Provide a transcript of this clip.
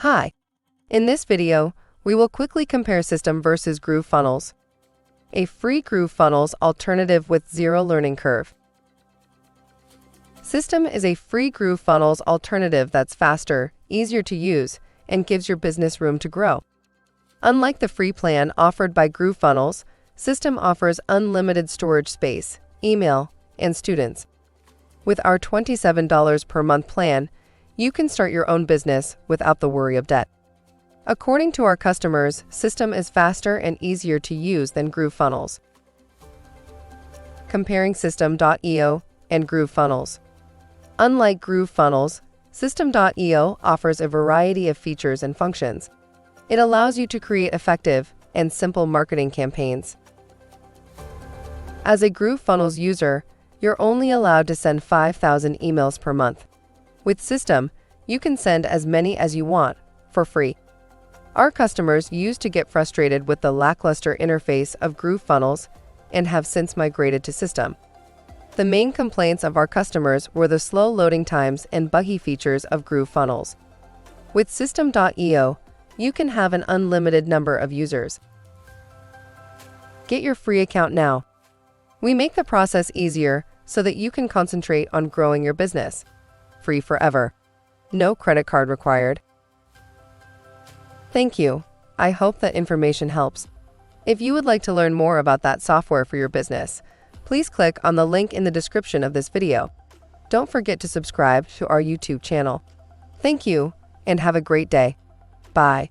Hi. In this video, we will quickly compare Systeme versus GrooveFunnels, a free GrooveFunnels alternative with zero learning curve. Systeme is a free GrooveFunnels alternative that's faster, easier to use, and gives your business room to grow. Unlike the free plan offered by GrooveFunnels, Systeme offers unlimited storage space, email, and students. With our $27 per month plan, you can start your own business without the worry of debt. According to our customers, Systeme is faster and easier to use than GrooveFunnels. Comparing Systeme.io and GrooveFunnels. Unlike GrooveFunnels, Systeme.io offers a variety of features and functions. It allows you to create effective and simple marketing campaigns. As a GrooveFunnels user, you're only allowed to send 5,000 emails per month. With Systeme, you can send as many as you want for free. Our customers used to get frustrated with the lackluster interface of GrooveFunnels and have since migrated to Systeme. The main complaints of our customers were the slow loading times and buggy features of GrooveFunnels. With Systeme.io, you can have an unlimited number of users. Get your free account now. We make the process easier so that you can concentrate on growing your business. Free forever. No credit card required. Thank you. I hope that information helps. If you would like to learn more about that software for your business, please click on the link in the description of this video. Don't forget to subscribe to our YouTube channel. Thank you, and have a great day. Bye.